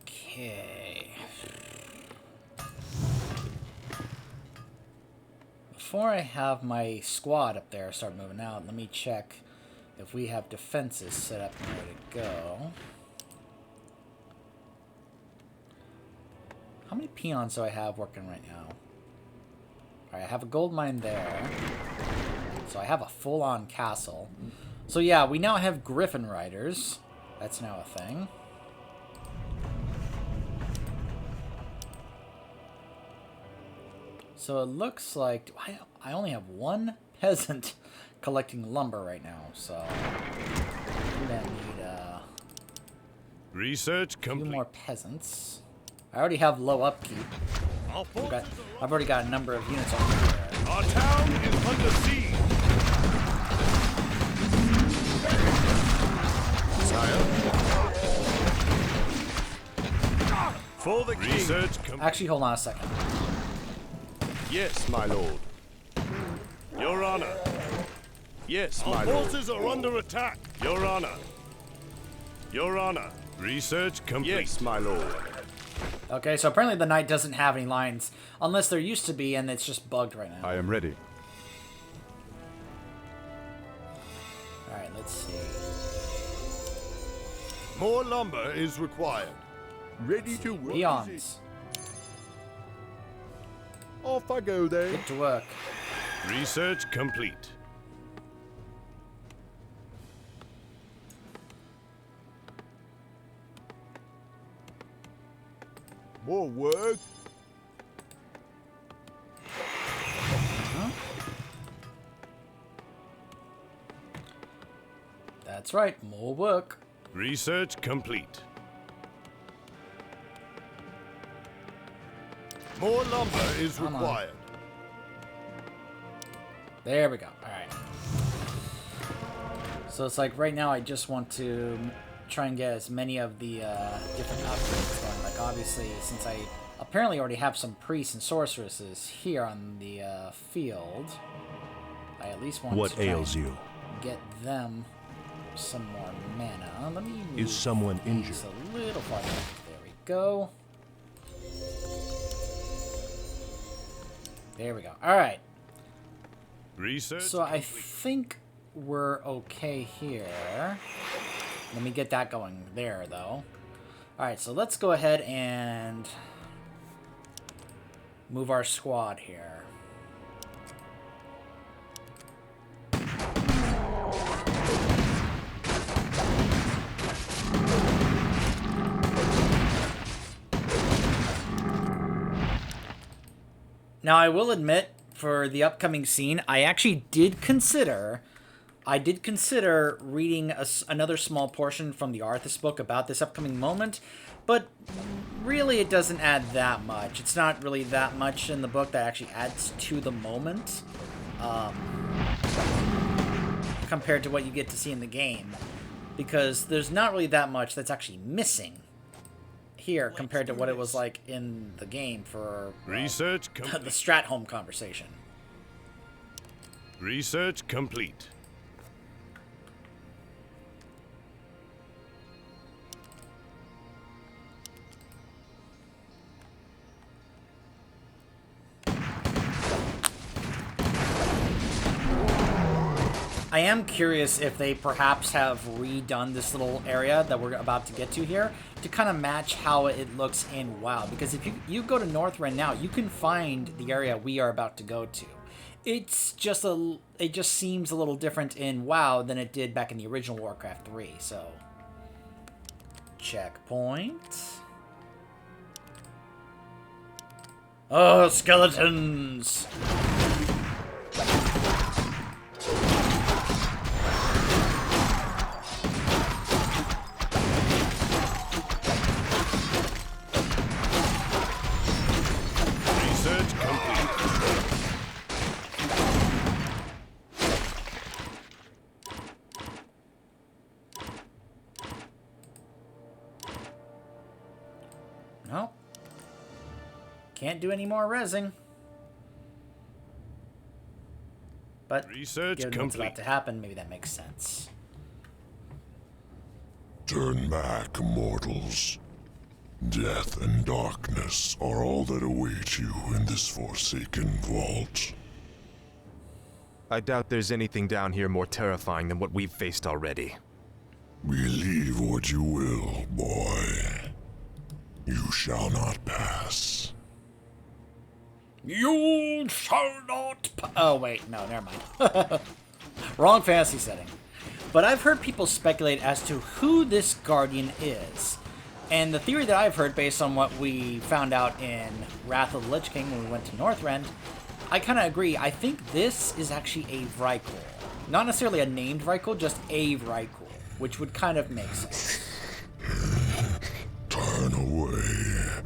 Okay. Before I have my squad up there start moving out, let me check if we have defenses set up and ready to go. How many peons do I have working right now? Alright, I have a gold mine there. So I have a full-on castle. So yeah, we now have Griffin Riders. That's now a thing. So it looks like I only have one peasant collecting lumber right now, so I'm gonna need research complete. a few more peasants. I already have low upkeep. I've already got a number of units over here. Our town is under siege. Sire. For the research king. Actually, hold on a second. Yes, my lord. Your honor. Yes, my lord. Our forces are under attack. Your honor. Your honor. Research complete. Yes, my lord. Okay, so apparently the knight doesn't have any lines, unless there used to be, and it's just bugged right now. I am ready. Alright, let's see. More lumber is required. Ready to work. Peons. Off I go then. Get to work. Research complete. More work. Huh? That's right, more work. Research complete. More lumber is required. There we go. Alright. So it's like right now I just want to try and get as many of the different upgrades going. Like obviously, since I apparently already have some priests and sorceresses here on the field, I at least want what to ails you? Get them some more mana. Let me move Is someone injured? A little farther. There we go. There we go. All right. Research. So I think we're okay here. Let me get that going there, though. All right, so let's go ahead and move our squad here. Now, I will admit, for the upcoming scene, I actually did consider reading another small portion from the Arthas book about this upcoming moment, but really it doesn't add that much. It's not really that much in the book that actually adds to the moment, compared to what you get to see in the game, because there's not really that much that's actually missing here compared to what it was like in the game for research the Stratholme conversation. Research complete. I am curious if they perhaps have redone this little area that we're about to get to here to kind of match how it looks in WoW. Because if you go to Northrend now, you can find the area we are about to go to. It just seems a little different in WoW than it did back in the original Warcraft 3. So, checkpoint. Oh, skeletons! Can't do any more rezzing. But research given what's about to happen, maybe that makes sense. Turn back, mortals. Death and darkness are all that await you in this forsaken vault. I doubt there's anything down here more terrifying than what we've faced already. Believe what you will, boy. You shall not pass. You shall not oh, wait. No, never mind. Wrong fantasy setting. But I've heard people speculate as to who this Guardian is. And the theory that I've heard, based on what we found out in Wrath of the Lich King when we went to Northrend, I kind of agree. I think this is actually a Vrykul. Not necessarily a named Vrykul, just a Vrykul, which would kind of make sense. Turn away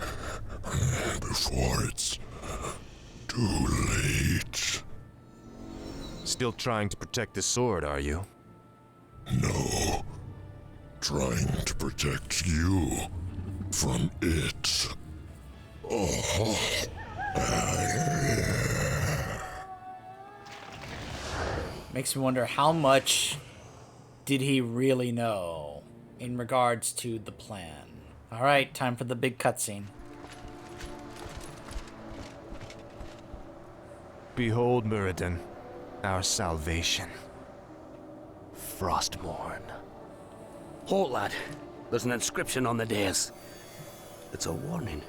before it's too late. Still trying to protect the sword, are you? No. Trying to protect you from it. Makes me wonder how much did he really know in regards to the plan. Alright, time for the big cutscene. Behold, Muradin, our salvation. Frostmourne. Halt, lad. There's an inscription on the dais. It's a warning.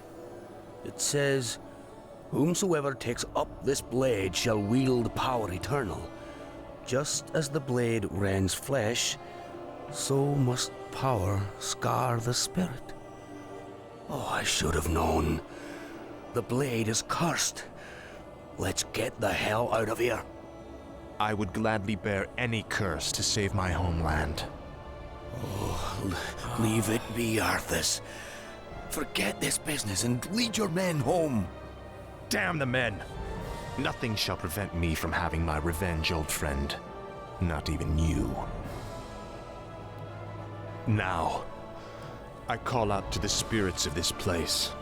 It says, "Whomsoever takes up this blade shall wield power eternal. Just as the blade rends flesh, so must power scar the spirit." Oh, I should have known. The blade is cursed. Let's get the hell out of here. I would gladly bear any curse to save my homeland. Leave it be, Arthas. Forget this business and lead your men home. Damn the men! Nothing shall prevent me from having my revenge, old friend. Not even you. Now, I call out to the spirits of this place.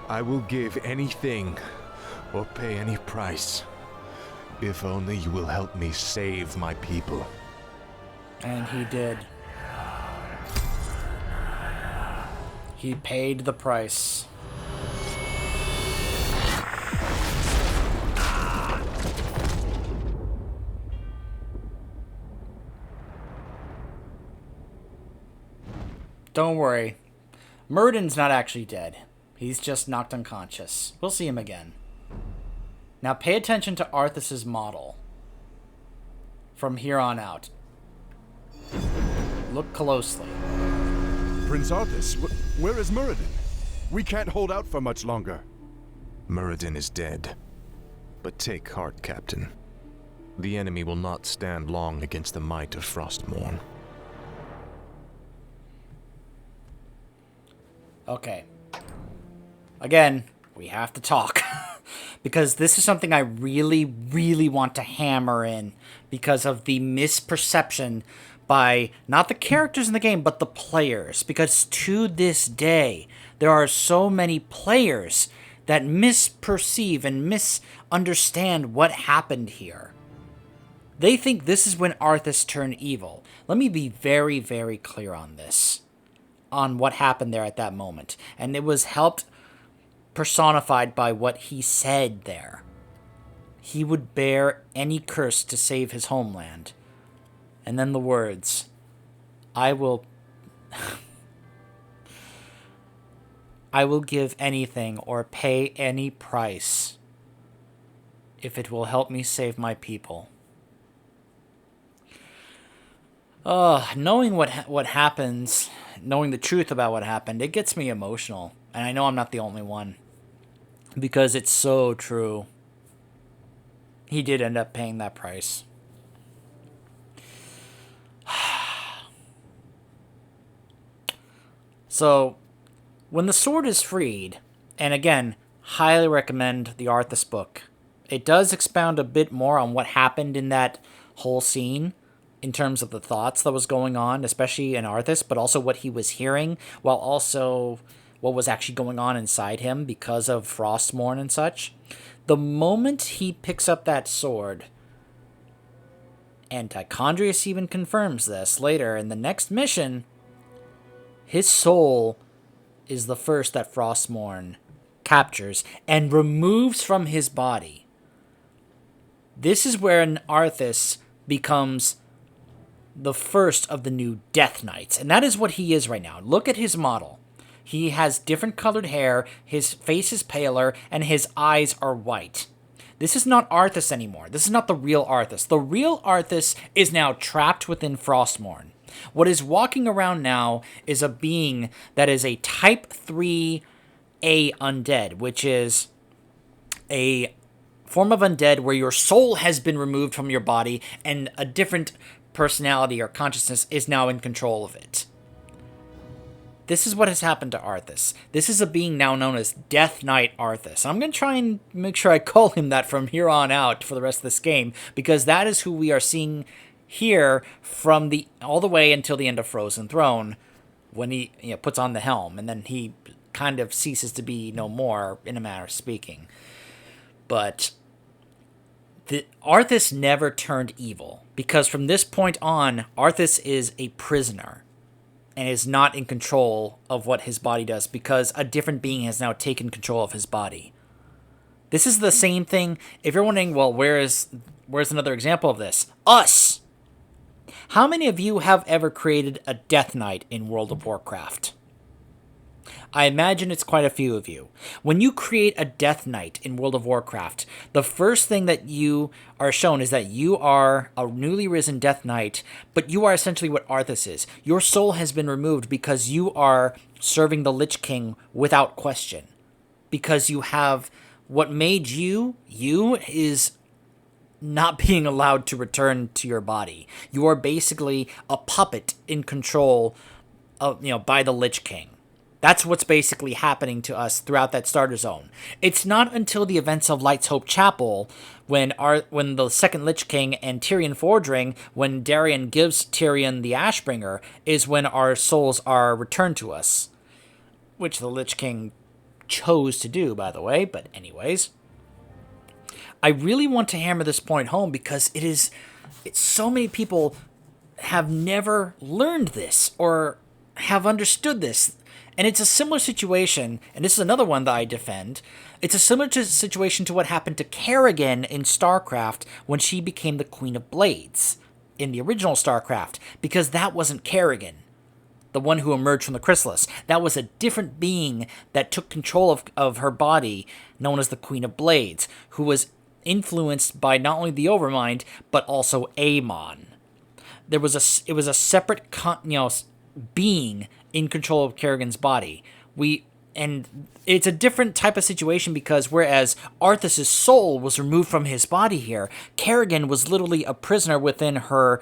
I will give anything or pay any price, if only you will help me save my people. And he did. He paid the price. Don't worry. Muradin's not actually dead. He's just knocked unconscious. We'll see him again. Now pay attention to Arthas's model. From here on out. Look closely. Prince Arthas, where is Muradin? We can't hold out for much longer. Muradin is dead. But take heart, Captain. The enemy will not stand long against the might of Frostmourne. Okay. Again, we have to talk. Because this is something I really, really want to hammer in. Because of the misperception by not the characters in the game, but the players. Because to this day, there are so many players that misperceive and misunderstand what happened here. They think this is when Arthas turned evil. Let me be very, very clear on this. On what happened there at that moment. And it was helped personified by what he said there. He would bear any curse to save his homeland. And then the words, I will give anything or pay any price if it will help me save my people. Knowing what happens, knowing the truth about what happened, it gets me emotional. And I know I'm not the only one. Because it's so true. He did end up paying that price. So, when the sword is freed, and again, highly recommend the Arthas book. It does expound a bit more on what happened in that whole scene, in terms of the thoughts that was going on, especially in Arthas, but also what he was hearing, while also what was actually going on inside him because of Frostmourne and such. The moment he picks up that sword, and Tichondrius even confirms this later in the next mission, his soul is the first that Frostmourne captures and removes from his body. This is where an Arthas becomes the first of the new Death Knights, and that is what he is right now. Look at his model. He has different colored hair, his face is paler, and his eyes are white. This is not Arthas anymore. This is not the real Arthas. The real Arthas is now trapped within Frostmourne. What is walking around now is a being that is a Type 3A undead, which is a form of undead where your soul has been removed from your body and a different personality or consciousness is now in control of it. This is what has happened to Arthas. This is a being now known as Death Knight Arthas. I'm going to try and make sure I call him that from here on out for the rest of this game, because that is who we are seeing here from the all the way until the end of Frozen Throne, when he puts on the helm, and then he kind of ceases to be no more, in a manner of speaking. But Arthas never turned evil, because from this point on, Arthas is a prisoner and is not in control of what his body does, because a different being has now taken control of his body. This is the same thing. If you're wondering, well, where's another example of this? Us! How many of you have ever created a Death Knight in World of Warcraft? I imagine it's quite a few of you. When you create a Death Knight in World of Warcraft, the first thing that you are shown is that you are a newly risen Death Knight, but you are essentially what Arthas is. Your soul has been removed because you are serving the Lich King without question. Because you have what made you is not being allowed to return to your body. You are basically a puppet in control of, by the Lich King. That's what's basically happening to us throughout that starter zone. It's not until the events of Light's Hope Chapel, when the second Lich King and Tyrion Fordring, when Darien gives Tyrion the Ashbringer, is when our souls are returned to us. Which the Lich King chose to do, by the way, but anyways. I really want to hammer this point home because it's so many people have never learned this or have understood this. And it's a similar situation, and this is another one that I defend. It's a similar situation to what happened to Kerrigan in StarCraft when she became the Queen of Blades in the original StarCraft, because that wasn't Kerrigan, the one who emerged from the chrysalis. That was a different being that took control of her body, known as the Queen of Blades, who was influenced by not only the Overmind, but also Amon. It was a separate being in control of Kerrigan's body. And it's a different type of situation, because whereas Arthas' soul was removed from his body here, Kerrigan was literally a prisoner within her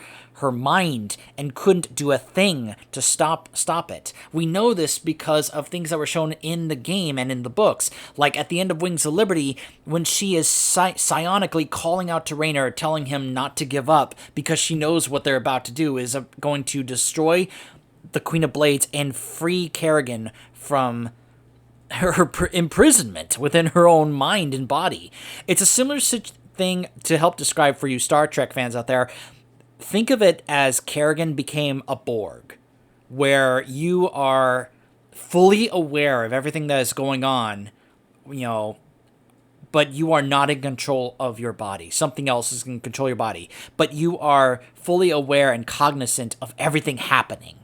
mind and couldn't do a thing to stop it. We know this because of things that were shown in the game and in the books, like at the end of Wings of Liberty, when she is psionically calling out to Raynor, telling him not to give up, because she knows what they're about to do is going to destroy the Queen of Blades and free Kerrigan from her imprisonment within her own mind and body. It's a similar thing to help describe for you Star Trek fans out there. Think of it as Kerrigan became a Borg, where you are fully aware of everything that is going on, but you are not in control of your body. Something else is in control of your body, but you are fully aware and cognizant of everything happening.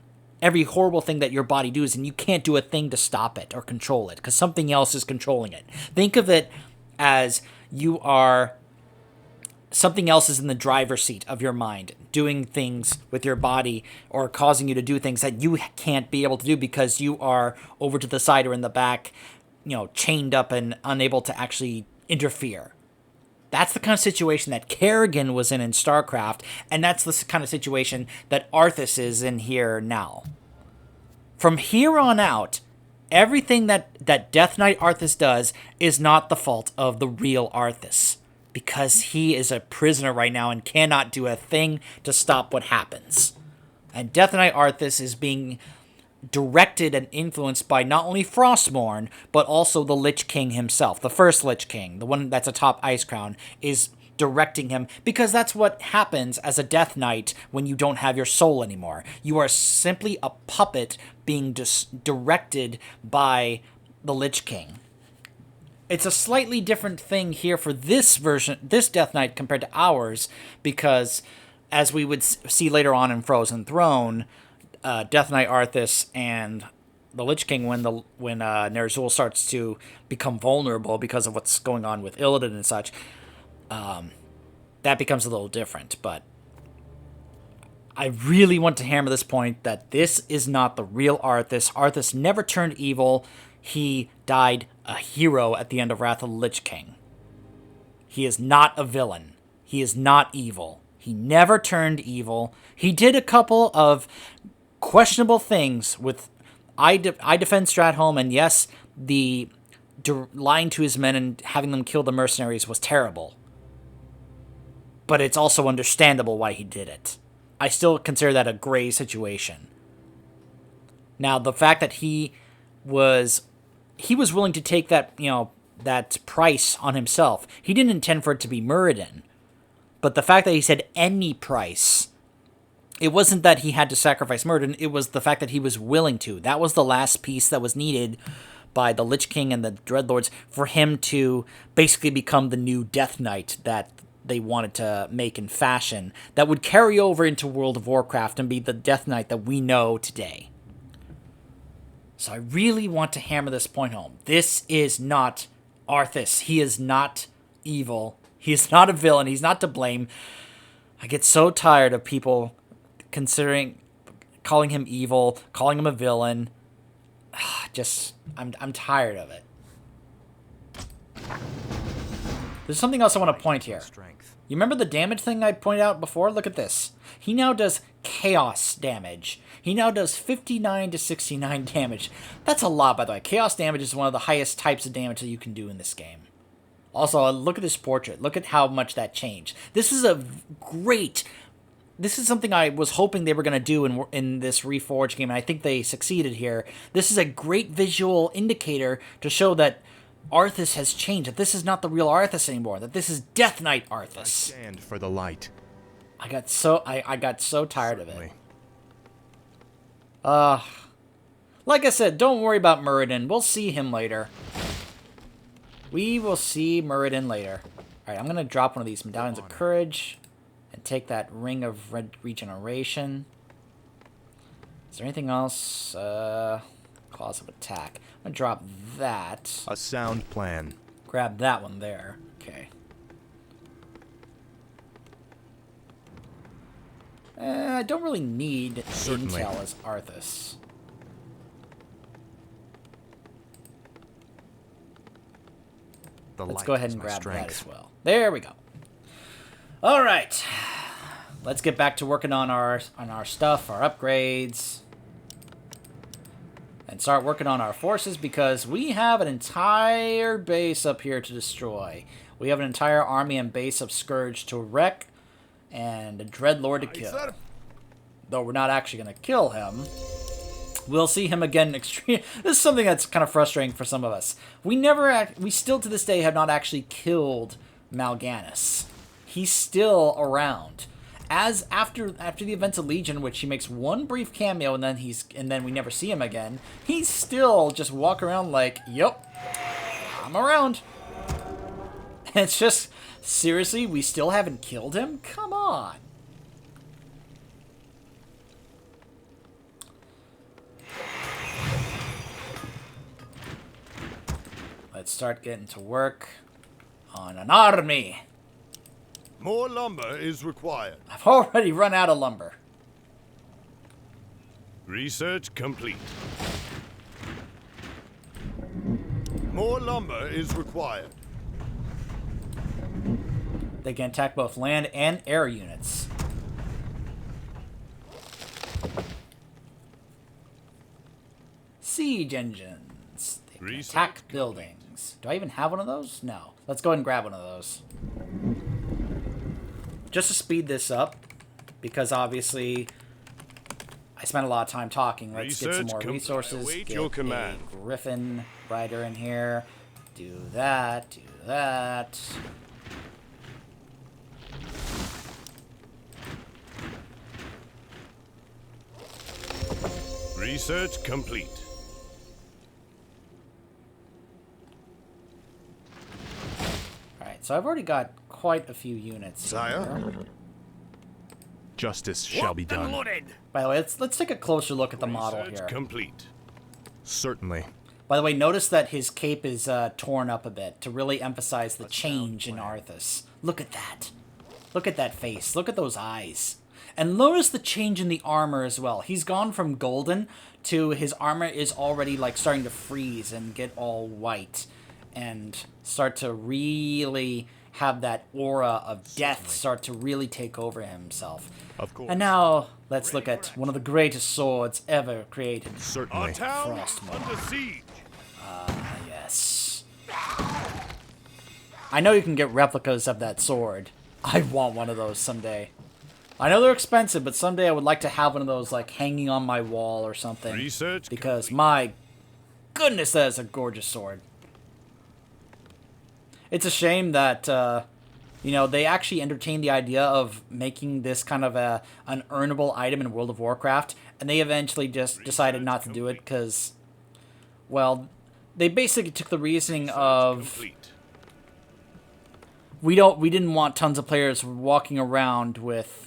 Every horrible thing that your body does, and you can't do a thing to stop it or control it, because something else is controlling it. Think of it as something else is in the driver's seat of your mind, doing things with your body or causing you to do things that you can't be able to do because you are over to the side or in the back, chained up and unable to actually interfere. That's the kind of situation that Kerrigan was in StarCraft, and that's the kind of situation that Arthas is in here now. From here on out, everything that Death Knight Arthas does is not the fault of the real Arthas, because he is a prisoner right now and cannot do a thing to stop what happens. And Death Knight Arthas is being directed and influenced by not only Frostmourne, but also the Lich King himself. The first Lich King, the one that's atop Ice Crown, is directing him, because that's what happens as a Death Knight when you don't have your soul anymore. You are simply a puppet being directed by the Lich King. It's a slightly different thing here for this version, this Death Knight, compared to ours, because as we would see later on in Frozen Throne, Death Knight Arthas and the Lich King, when Ner'zhul starts to become vulnerable because of what's going on with Illidan and such, that becomes a little different. But I really want to hammer this point that this is not the real Arthas. Arthas never turned evil. He died a hero at the end of Wrath of the Lich King. He is not a villain. He is not evil. He never turned evil. He did a couple of questionable things with I defend Stratholme, and yes, the lying to his men and having them kill the mercenaries was terrible. But it's also understandable why he did it. I still consider that a gray situation. Now, the fact that he was willing to take that, that price on himself. He didn't intend for it to be Muradin. But the fact that he said any price, it wasn't that he had to sacrifice Muradin, it was the fact that he was willing to. That was the last piece that was needed by the Lich King and the Dreadlords for him to basically become the new Death Knight that they wanted to make in fashion, that would carry over into World of Warcraft and be the Death Knight that we know today. So I really want to hammer this point home. This is not Arthas. He is not evil. He is not a villain. He's not to blame. I get so tired of people calling him evil, calling him a villain. I'm tired of it. There's something else I want to point here. You remember the damage thing I pointed out before? Look at this. He now does chaos damage. He now does 59 to 69 damage. That's a lot, by the way. Chaos damage is one of the highest types of damage that you can do in this game. Also, look at this portrait. Look at how much that changed. This is something I was hoping they were going to do in this Reforged game, and I think they succeeded here. This is a great visual indicator to show that Arthas has changed, that this is not the real Arthas anymore, that this is Death Knight Arthas. I stand for the light. I got so tired of it. Like I said, don't worry about Muradin. We'll see him later. We will see Muradin later. Alright, I'm going to drop one of these Medallions of Courage and take that Ring of Regeneration. Is there anything else? Claws of Attack. I'm going to drop that. A sound plan. Grab that one there. Okay. I don't really need intel as Arthas. Let's go ahead and grab that as well. There we go. All right. Let's get back to working on our stuff, our upgrades. And start working on our forces, because we have an entire base up here to destroy. We have an entire army and base of Scourge to wreck and a Dreadlord to kill. Though we're not actually going to kill him. We'll see him again extreme. This is something that's kind of frustrating for some of us. We still to this day have not actually killed Mal'Ganis. He's still around. As after the events of Legion, which he makes one brief cameo and then we never see him again, he's still just walk around like, "Yep, I'm around." And it's just, seriously, we still haven't killed him? Come on. Let's start getting to work on an army. More lumber is required. I've already run out of lumber. Research complete. More lumber is required. They can attack both land and air units. Siege engines. They can attack buildings. Do I even have one of those? No. Let's go ahead and grab one of those. Just to speed this up, because obviously I spent a lot of time talking. Let's get some more resources. Get a Griffin rider in here. Do that. Do that. Research complete. Alright, so I've already got quite a few units. Sire? Here. Justice shall be done. By the way, let's take a closer look at the model Research here. complete. Certainly. By the way, notice that his cape is torn up a bit to really emphasize the change in Arthas. Look at that. Look at that face. Look at those eyes. And notice the change in the armor as well. He's gone from golden to his armor is already like starting to freeze and get all white and start to really have that aura of death start to really take over himself. Of course. And now let's look at one of the greatest swords ever created. Our Certainly. town Frostmourne. under siege. Yes. I know you can get replicas of that sword. I want one of those someday. I know they're expensive, but someday I would like to have one of those like hanging on my wall or something. Research Because complete. my goodness, that is a gorgeous sword. It's a shame that you know, they actually entertained the idea of making this kind of an earnable item in World of Warcraft, and they eventually just decided not to do it because, well, they basically took the reasoning of Complete. we didn't want tons of players walking around with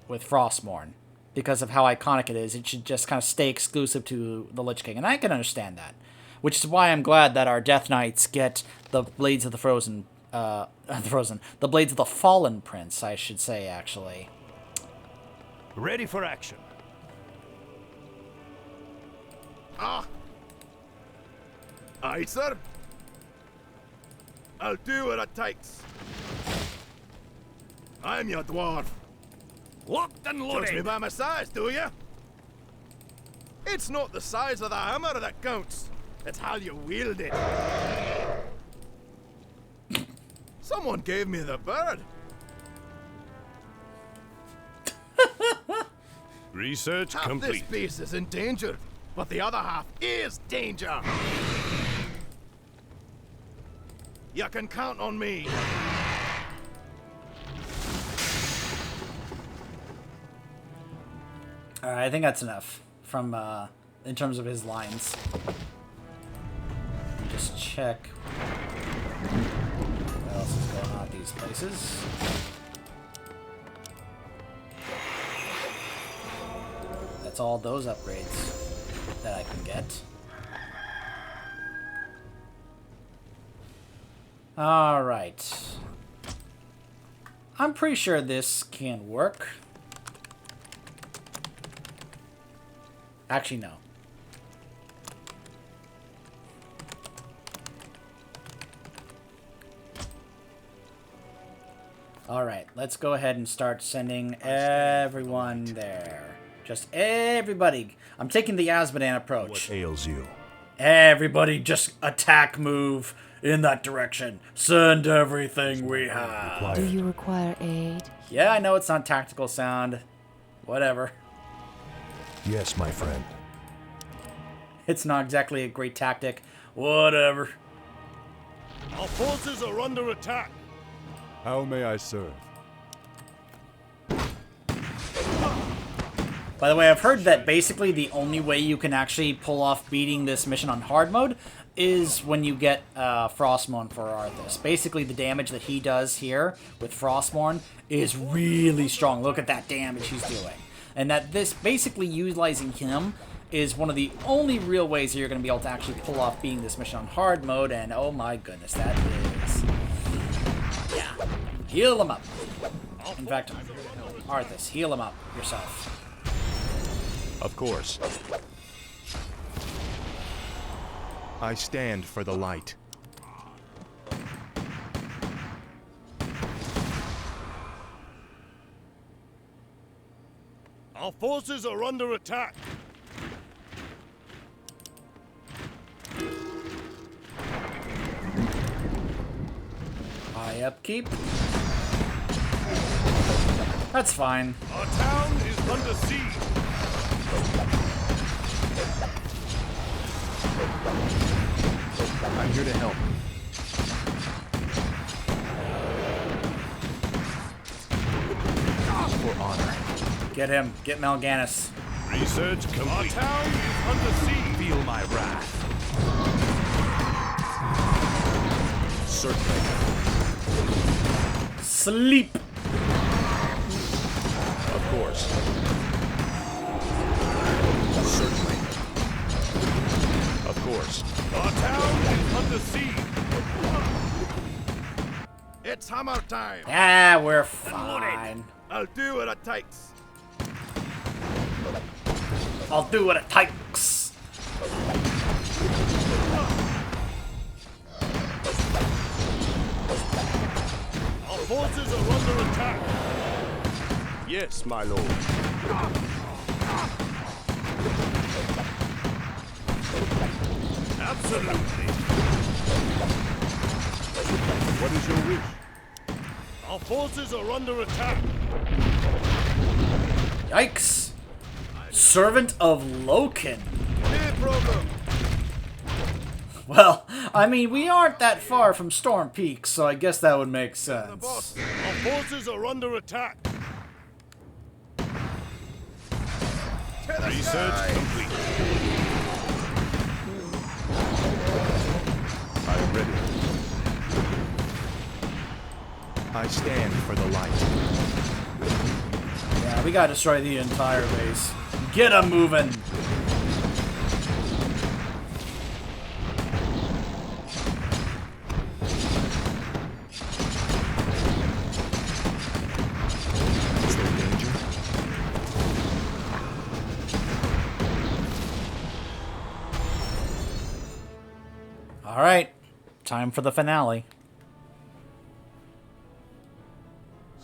Frostmourne because of how iconic it is. It should just kind of stay exclusive to the Lich King, and I can understand that. Which is why I'm glad that our Death Knights get the Blades of the Frozen, the Blades of the Fallen Prince, I should say, actually. Ready for action. Aye, sir. I'll do what it takes. I'm your dwarf. Locked and Judge me loaded. by my size, do you? It's not the size of the hammer that counts. It's how you wield it. Someone gave me the bird. Research Half complete. this piece is endangered, but the other half is danger. You can count on me. Alright, I think that's enough from, in terms of his lines. Let me just check what else is going on at these places. That's all those upgrades that I can get. Alright. I'm pretty sure this can work. Actually, no. Alright, let's go ahead and start sending everyone there. Just everybody. I'm taking the Azmodan approach. Ails you? Everybody just attack move in that direction. Send everything we have. Do you require aid? Yeah, I know it's not tactical sound. Whatever. Yes, my friend. It's not exactly a great tactic. Whatever. Our forces are under attack. How may I serve? By the way, I've heard that basically the only way you can actually pull off beating this mission on hard mode is when you get Frostmourne for Arthas. Basically, the damage that he does here with Frostmourne is really strong. Look at that damage he's doing. And that this basically utilizing him is one of the only real ways that you're going to be able to actually pull off beating this mission on hard mode. And oh my goodness, that is... Yeah. Heal him up. In fact, Arthas, heal him up yourself. Of course. I stand for the light. Our forces are under attack. High upkeep. That's fine. Our town is under siege. I'm here to help. For honor. Get him. Get Mal'Ganis. Research complete. Our town is under siege. Feel my wrath. Certainly. Sleep. Of course. Certainly. Of course. Our town is under siege. It's hammer time. Ah, we're fine. I'll do what it takes. I'll do what it takes. Our forces are under attack. Yes, my lord. Absolutely. What is your wish? Our forces are under attack. Yikes. Servant of Loken. Hey, problem. Well, I mean, we aren't that far from Storm Peak, so I guess that would make The boss. sense. Our forces are under attack. To the Research sky. complete. I am ready. I stand for the light. Yeah, we gotta destroy the entire base. Get 'em moving. Is there danger? All right, time for the finale.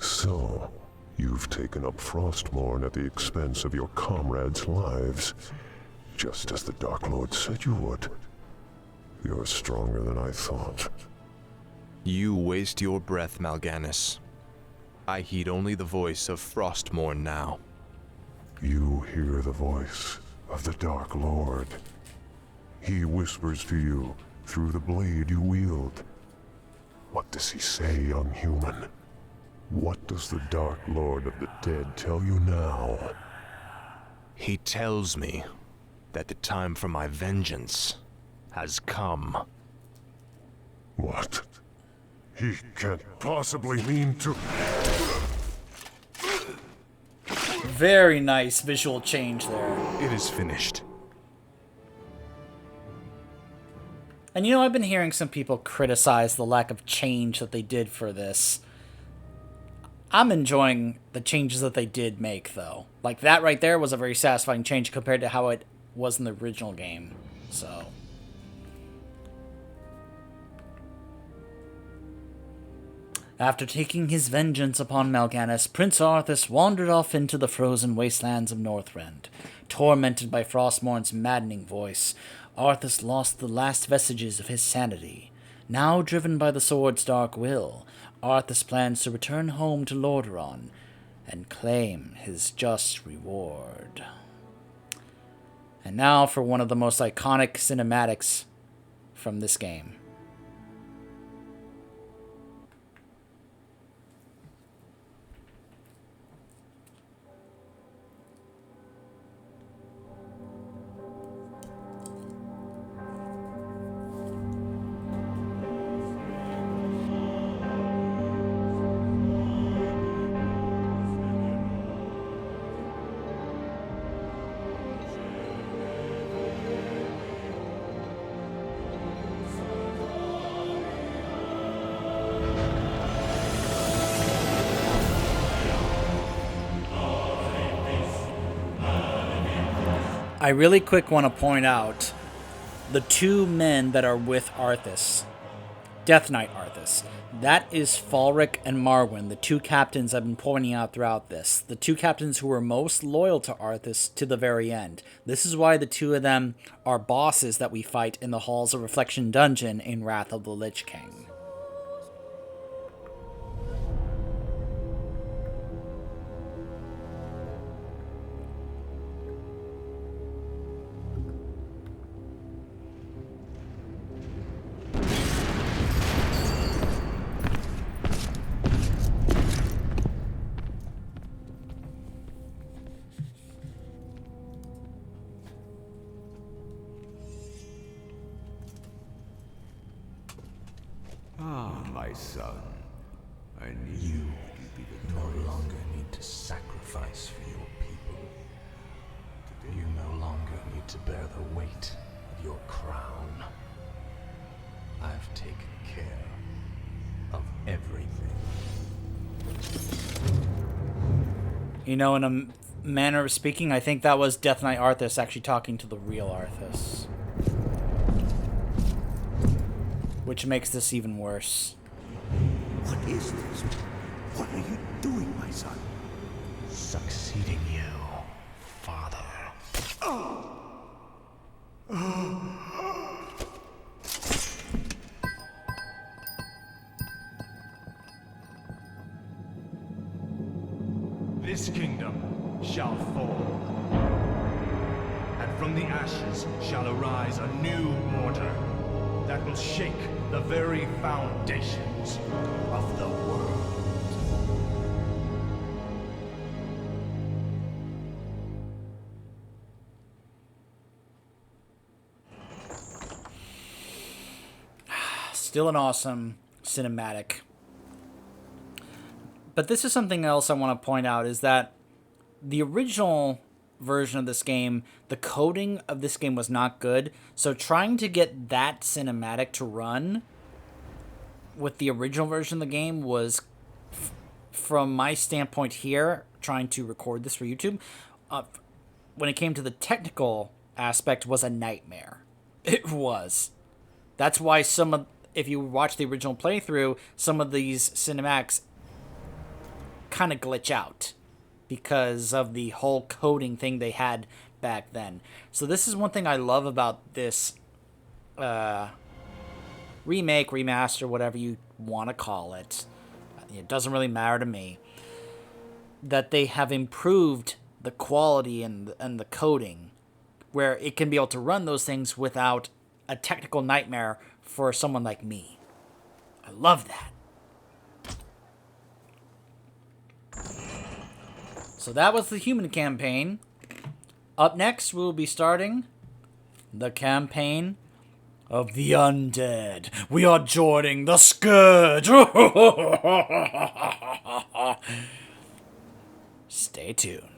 So, you've taken up Frostmourne at the expense of your comrades' lives, just as the Dark Lord said you would. You're stronger than I thought. You waste your breath, Mal'Ganis. I heed only the voice of Frostmourne now. You hear the voice of the Dark Lord. He whispers to you through the blade you wield. What does he say, young human? What does the Dark Lord of the Dead tell you now? He tells me that the time for my vengeance has come. What? He can't possibly mean to... Very nice visual change there. It is finished. And you know, I've been hearing some people criticize the lack of change that they did for this. I'm enjoying the changes that they did make, though. Like, that right there was a very satisfying change compared to how it was in the original game. So... After taking his vengeance upon Mal'Ganis, Prince Arthas wandered off into the frozen wastelands of Northrend. Tormented by Frostmourne's maddening voice, Arthas lost the last vestiges of his sanity. Now driven by the sword's dark will, Arthas plans to return home to Lordaeron and claim his just reward. And now for one of the most iconic cinematics from this game. I really quick want to point out the two men that are with Arthas, Death Knight Arthas. That is Falric and Marwyn, the two captains I've been pointing out throughout this. The two captains who were most loyal to Arthas to the very end. This is why the two of them are bosses that we fight in the Halls of Reflection dungeon in Wrath of the Lich King. my son. I need you to be victorious. No longer need to sacrifice for your people. You no longer need to bear the weight of your crown. I've taken care of everything. You know, in a manner of speaking, I think that was Death Knight Arthas actually talking to the real Arthas. Which makes this even worse. What is this? What are you doing, my son? Succeeding you, father. This kingdom shall fall, and from the ashes shall arise a new order that will shake the very foundations of the world. Still an awesome cinematic. But this is something else I want to point out, is that the original version of this game, the coding of this game was not good. So trying to get that cinematic to run with the original version of the game was, from my standpoint here, trying to record this for YouTube, when it came to the technical aspect, was a nightmare. It was. That's why if you watch the original playthrough, some of these cinematics kind of glitch out because of the whole coding thing they had back then. So this is one thing I love about this remake, remaster, whatever you want to call it. It doesn't really matter to me. That they have improved the quality and the coding, where it can be able to run those things without a technical nightmare for someone like me. I love that. So that was the human campaign. Up next, we'll be starting the campaign of the undead. We are joining the Scourge. Stay tuned.